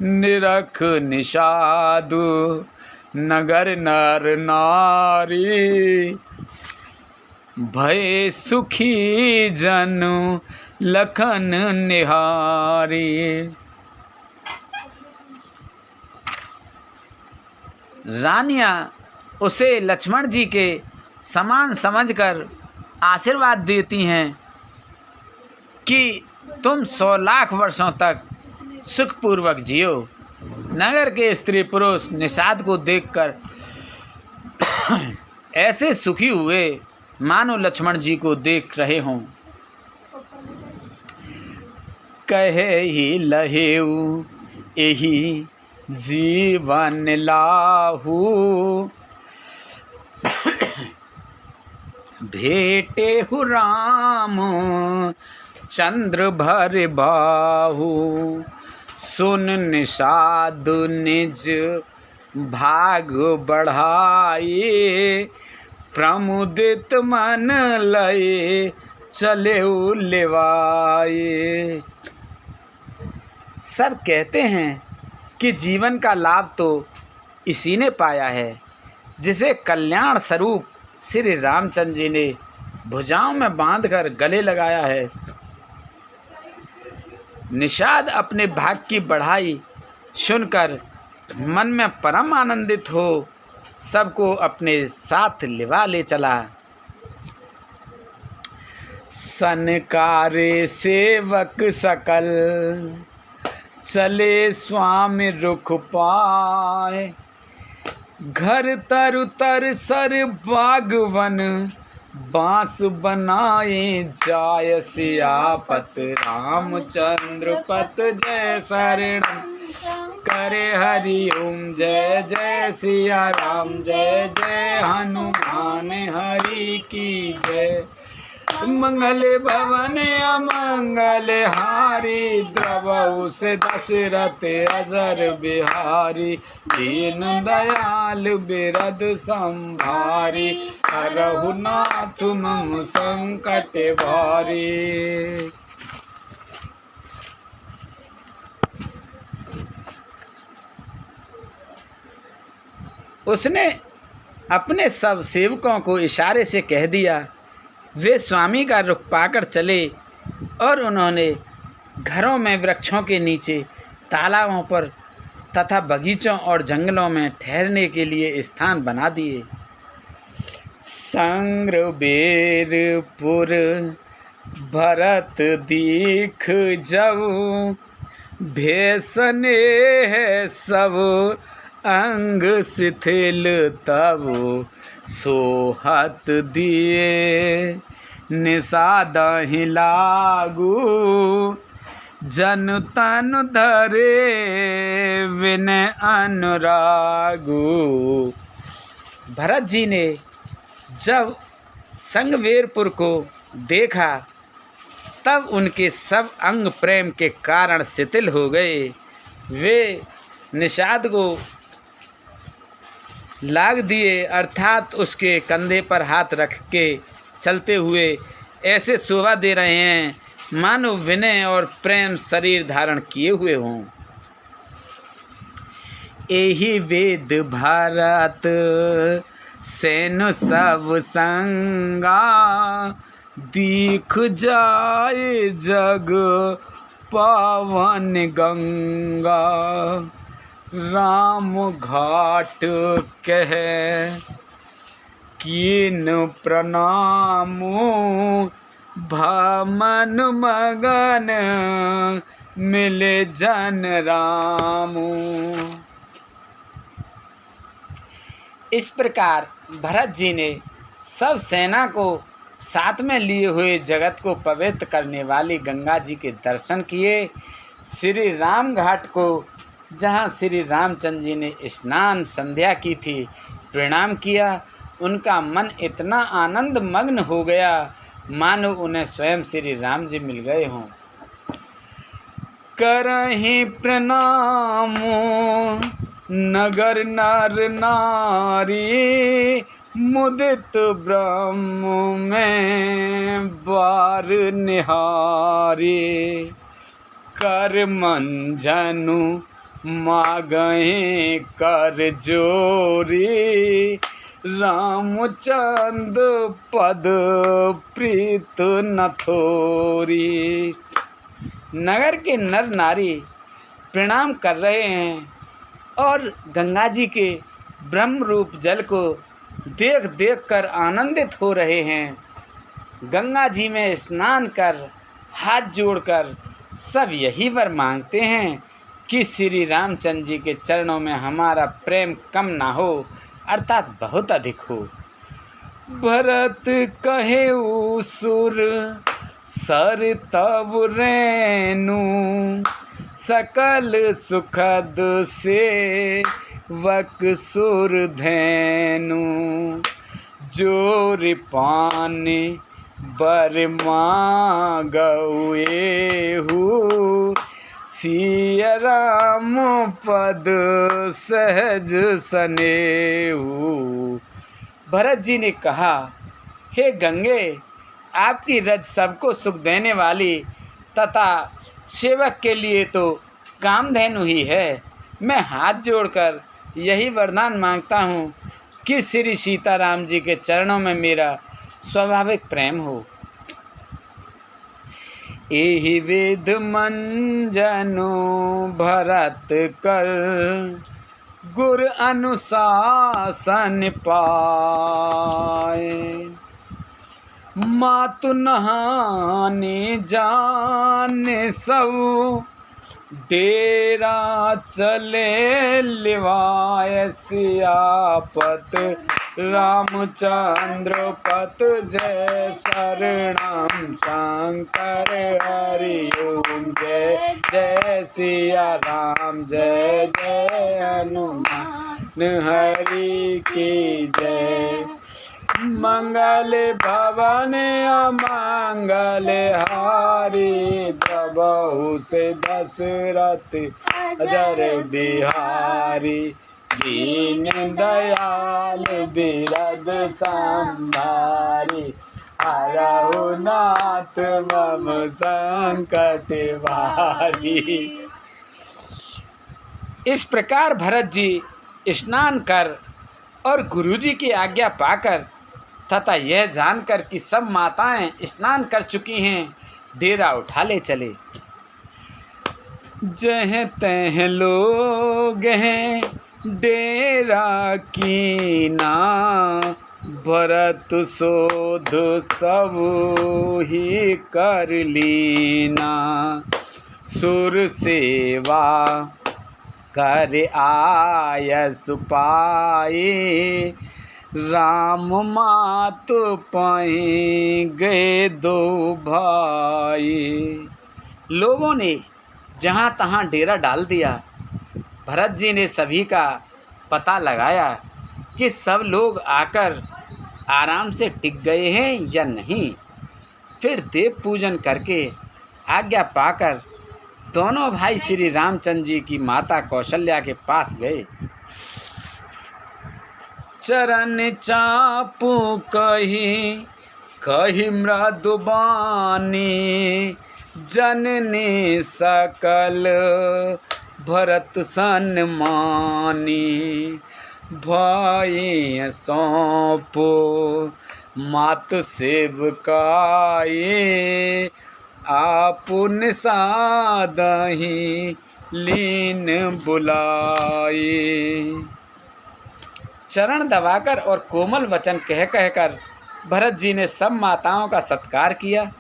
निरख निषादु नगर नर नारी, भय सुखी जन लखन निहारी। रानियां उसे लक्ष्मण जी के समान समझकर आशीर्वाद देती हैं कि तुम 100 लाख वर्षों तक सुखपूर्वक जियो। नगर के स्त्री पुरुष निषाद को देखकर ऐसे सुखी हुए मानो लक्ष्मण जी को देख रहे हों। कहे ही लहेऊ एही जीवन लाहू, भेटे हु राम चंद्र भर बाहू। सुन निषाद निज भाग बढ़ाए, प्रमुदित मन लय चले लेवाए। सब कहते हैं कि जीवन का लाभ तो इसी ने पाया है जिसे कल्याण स्वरूप श्री रामचंद्र जी ने भुजाओं में बांधकर गले लगाया है। निषाद अपने भाग की बढ़ाई सुनकर मन में परम आनंदित हो सबको अपने साथ लिवा ले चला। सनकारे सेवक सकल, चले स्वामी रुख पाए। घर तरु तर सर बागवन, बांस बनाए जाय। सियापत रामचंद्र पत जय शरणम, करे हरि ओम जय जय सिया राम, जय जय हनुमान हरि की जय। मंगल भवन अमंगल हारी, द्रवहु से दशरथ अजर बिहारी। दीन दयाल बिरद संभारी, हरहु नाथ मम संकट भारी। उसने अपने सब सेवकों को इशारे से कह दिया। वे स्वामी का रुख पाकर चले और उन्होंने घरों में, वृक्षों के नीचे, तालाबों पर तथा बगीचों और जंगलों में ठहरने के लिए स्थान बना दिए। संग्रबेरपुर भरत दीख जब, भेसने है सब अंग शिथिल तब। सोहत दिए निषादहि लागू, जन तन धरे विनय अनुरागू। भरत जी ने जब संगवेरपुर को देखा तब उनके सब अंग प्रेम के कारण शिथिल हो गए। वे निषाद को लाग दिए, अर्थात उसके कंधे पर हाथ रख के चलते हुए ऐसे शोभा दे रहे हैं मानो विनय और प्रेम शरीर धारण किए हुए हों। एहि वेद भारत सेन सब संगा, दीख जाए जग पावन गंगा। राम घाट कह कीन प्रणामो, भमन मगन मिले जन रामो। इस प्रकार भरत जी ने सब सेना को साथ में लिए हुए जगत को पवित्र करने वाली गंगा जी के दर्शन किए। श्री राम घाट को, जहाँ श्री रामचंद्र जी ने स्नान संध्या की थी, प्रणाम किया। उनका मन इतना आनंद मग्न हो गया मानो उन्हें स्वयं श्री राम जी मिल गए हों। करहि प्रणाम नगर नर नारी, मुदित ब्रह्म में बार निहारी। कर मंजनु मागहि कर जोरी, रामचंद पद प्रीत न थोरी। नगर के नर नारी प्रणाम कर रहे हैं और गंगा जी के ब्रह्म रूप जल को देख देख कर आनंदित हो रहे हैं। गंगा जी में स्नान कर हाथ जोड़कर सब यही वर मांगते हैं कि श्री रामचंद्र जी के चरणों में हमारा प्रेम कम ना हो, अर्थात बहुत अधिक हो। भरत कहे सुर सर तब रेनु, सकल सुखद से वक सुर धैनु। जोर पानी बर मांगऊ एहू, सिया राम पद सहज सनेहू। भरत जी ने कहा, हे गंगे, आपकी रज सबको सुख देने वाली तथा सेवक के लिए तो कामधेनु ही है। मैं हाथ जोड़कर यही वरदान मांगता हूँ कि श्री सीताराम जी के चरणों में मेरा स्वाभाविक प्रेम हो। एहि विध मंजनु भरत कर, गुर अनुशासन पाए। मातु नहाने जान सब, डेरा चले लिवाय। सियापत रामचंद्र पत जय, शरणम शंकर हरि ओम जय। जय सिया राम जय जय, हनुमान हरि की जय। मंगल भवन अमंगल हारी, द्रबहु से दशरथ अजर बिहारी। दीन दयाल बिरद संभारी, हरहु नाथ मम संकट भारी। इस प्रकार भरत जी स्नान कर और गुरुजी की आज्ञा पाकर तथा यह जानकर कि सब माताएं स्नान कर चुकी हैं, डेरा उठा ले चले। जह तह लोग हैं डेरा कीना, भरत शोध सब ही कर लीना। सुर सेवा कर आयस पाए, राम मात पाए गए दो भाई। लोगों ने जहाँ तहाँ डेरा डाल दिया। भरत जी ने सभी का पता लगाया कि सब लोग आकर आराम से टिक गए हैं या नहीं। फिर देव पूजन करके आज्ञा पाकर दोनों भाई श्री रामचंद्र जी की माता कौशल्या के पास गए। चरण चापू कही कही मृदुबानी, जननी सकल भरत सन्मानी। भाई सौंपो मात सेवकाई, आपुन सादही लीन बुलाई। चरण दबाकर और कोमल वचन कह कहकर भरत जी ने सब माताओं का सत्कार किया।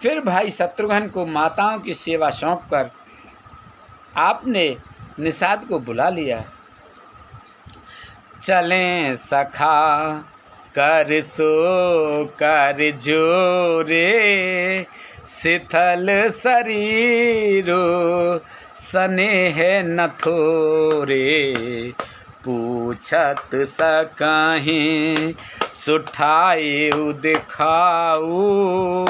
फिर भाई शत्रुघ्न को माताओं की सेवा सौंपकर आपने निषाद को बुला लिया। चलें सखा कर सो कर जोरे, शिथल शरीरो स्नेह न थोरे। पूछत सकहीं सुठाई दिखाऊ,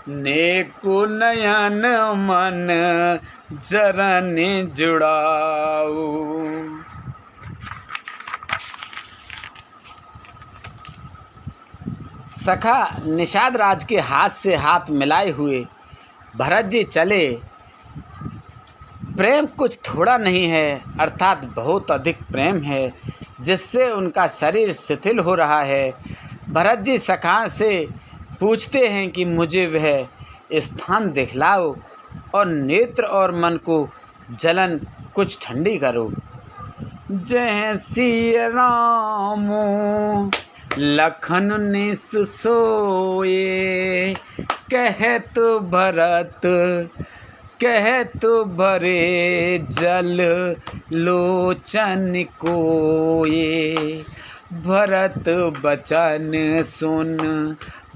नेको नयन मन जरन जुड़ाऊ। सखा निषाद राज के हाथ से हाथ मिलाए हुए भरत जी चले। प्रेम कुछ थोड़ा नहीं है, अर्थात बहुत अधिक प्रेम है, जिससे उनका शरीर शिथिल हो रहा है। भरत जी सखा से पूछते हैं कि मुझे वह स्थान दिखलाओ और नेत्र और मन को जलन कुछ ठंडी करो। जय सिया राम लखन निस सोए, कहत भरत कहत भरे जल लोचन कोए। भरत बचन सुन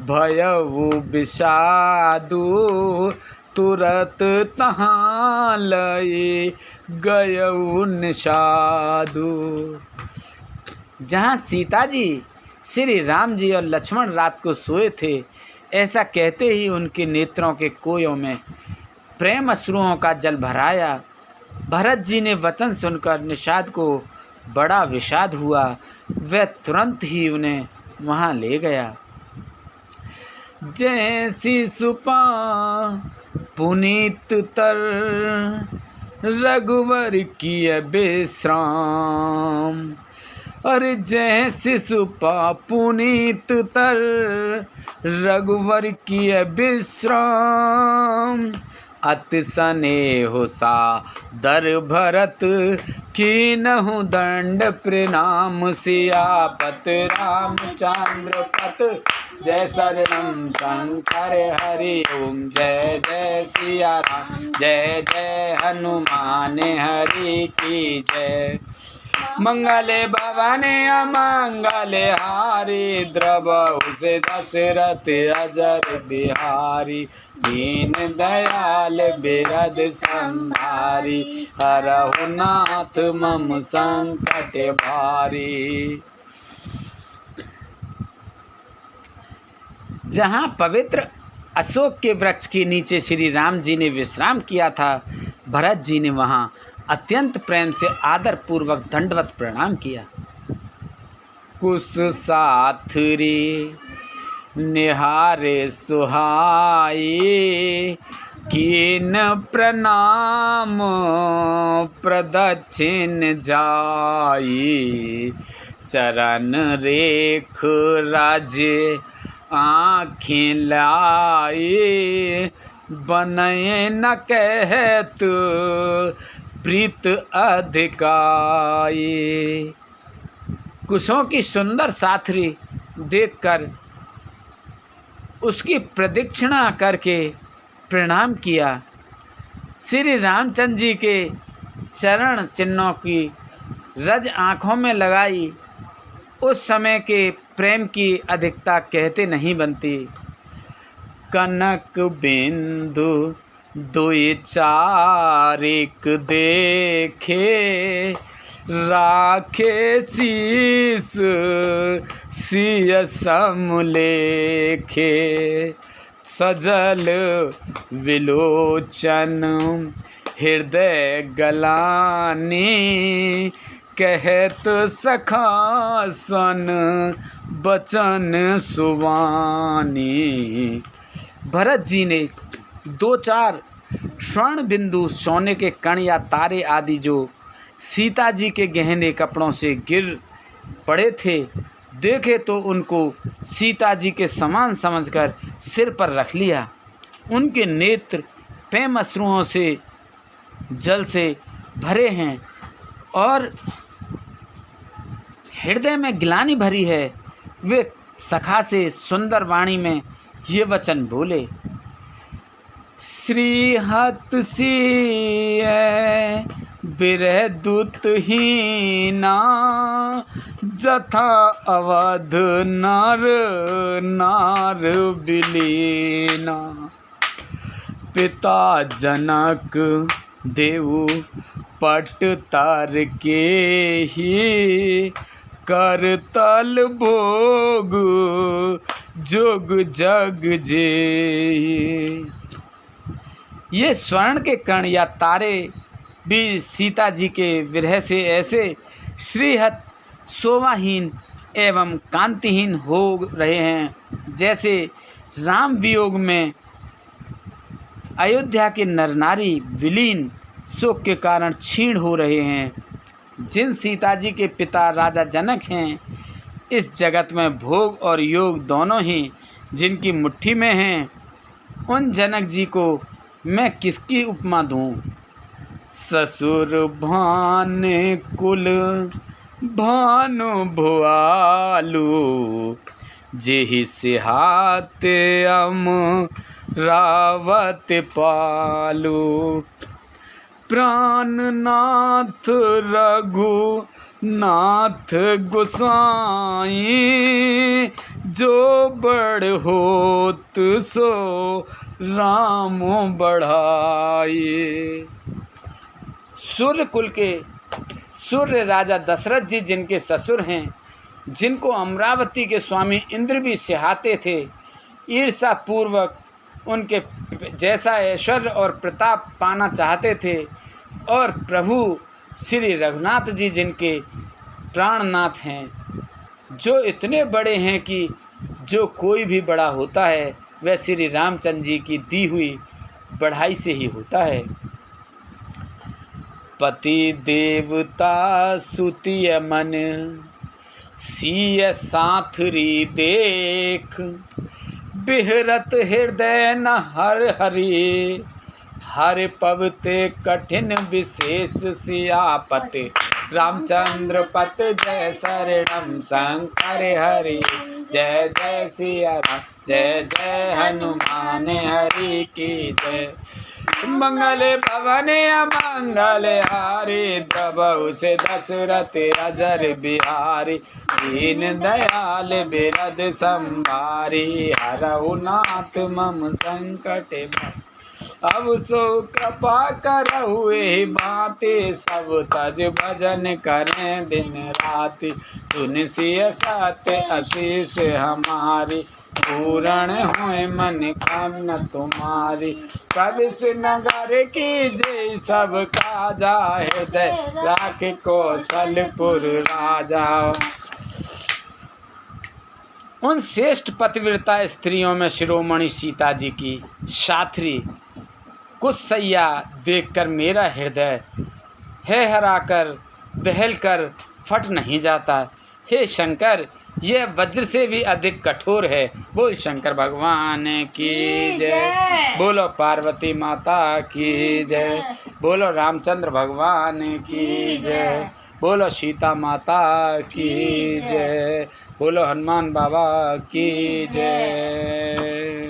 भयउ विषादु, तुरत तहाँ लय गयउ निषादु। जहाँ सीता जी, श्री राम जी और लक्ष्मण रात को सोए थे, ऐसा कहते ही उनके नेत्रों के कोयों में प्रेम अश्रुओं का जल भराया। भरत जी ने वचन सुनकर निषाद को बड़ा विषाद हुआ। वह तुरंत ही उन्हें वहाँ ले गया। जैसी सुपा पुनीत तर, रघुवर की विश्राम। अरे जैसी सुपा पुनीत तर, रघुवर की विश्राम। अति स्नेह सादर भरत, कीनहु दंड प्रणाम। सियापत रामचंद्र पत, जय शरणम शंकर हरि ओम। जय जय सिया राम, जय जय हनुमान हरि की जय। मंगले भवने अमंगले हारी, द्रवहु से दशरथ अजर बिहारी। दीन दयाल बिरद संहारी, हरहु नाथ मम संकट भारी। जहाँ पवित्र अशोक के वृक्ष के नीचे श्री राम जी ने विश्राम किया था, भरत जी ने वहाँ अत्यंत प्रेम से आदर पूर्वक दंडवत प्रणाम किया। कुश साथरी निहारे सुहाई, कीन प्रणाम प्रदक्षिण जाई। चरण रेख राजे आँखें लाई, बनय न कहत प्रीत अधिकाई। कुशों की सुंदर साथरी देखकर उसकी प्रदक्षिणा करके प्रणाम किया। श्री रामचंद्र जी के चरण चिन्हों की रज आँखों में लगाई। उस समय के प्रेम की अधिकता कहते नहीं बनती। कनक बिंदु दुई चारिक देखे, राखे शीस सिय समलेखे। सजल विलोचन हृदय गलानी, कहत सखा सन बचन सुवानी। भरत जी ने दो चार स्वर्ण बिंदु सोने के कण या तारे आदि जो सीता जी के गहने कपड़ों से गिर पड़े थे, देखे तो उनको सीता जी के समान समझकर सिर पर रख लिया। उनके नेत्र प्रेम अश्रुओं से जल से भरे हैं और हृदय में ग्लानि भरी है। वे सखा से सुंदर वाणी में ये वचन बोले। श्रीहत सिय बिरह दूत हीना, जथा अवध नर नार बिलीना। पिता जनक देव पट तार के ही, करतल भोग जोग जग जे। ये स्वर्ण के कण या तारे भी सीता जी के विरह से ऐसे श्रीहत शोभाहीन एवं कांतिहीन हो रहे हैं जैसे राम वियोग में अयोध्या के नर नारी विलीन शोक के कारण क्षीण हो रहे हैं। जिन सीता जी के पिता राजा जनक हैं, इस जगत में भोग और योग दोनों ही जिनकी मुट्ठी में हैं, उन जनक जी को मैं किसकी उपमा दूं? ससुर भान कुल भानु भुआलू, जेहि सिहात रावत पालू। प्राणनाथ रघु नाथ गोसाई, जो बड़ होत सो राम बढ़ाई। सूर्य कुल के सूर्य राजा दशरथ जी जिनके ससुर हैं, जिनको अमरावती के स्वामी इंद्र भी सिहाते थे, ईर्षा पूर्वक उनके जैसा ऐश्वर्य और प्रताप पाना चाहते थे, और प्रभु श्री रघुनाथ जी जिनके प्राणनाथ हैं, जो इतने बड़े हैं कि जो कोई भी बड़ा होता है वह श्री रामचंद्र जी की दी हुई बढ़ाई से ही होता है। पति देवता सुतिय मन, सिय साथरी देख, बिहरत हृदय न हर हरि, हर पवते कठिन विशेष सियापति। रामचंद्र पत जय शरणम शंकर हरि, जय जय सिया राम, जय जय हनुमान हरि की जय। मंगल भवन अमंगल हारी, दबहु से दशरथ अजर बिहारी। दीन दयाल बिरद संभारी, हरहु नाथ मम संकट भारी। अब सो कृपा करहु एहि भांति, सब तज भजन करें दिन राति। सुन सिय सत्य आशीष हमारी, पूर्ण होए मन कामना तुम्हारी। कविश नगर की जय सब काजा, हृदय राख कौशलपुर राजा। उन श्रेष्ठ पतिव्रता स्त्रियों में शिरोमणि सीता जी की साथी कुशैया देखकर मेरा हृदय है हराकर दहलकर फट नहीं जाता। हे शंकर, यह वज्र से भी अधिक कठोर है। बोल शंकर भगवान की जय, बोलो पार्वती माता की जय, बोलो रामचंद्र भगवान की जय, बोलो सीता माता की जय, बोलो हनुमान बाबा की जय।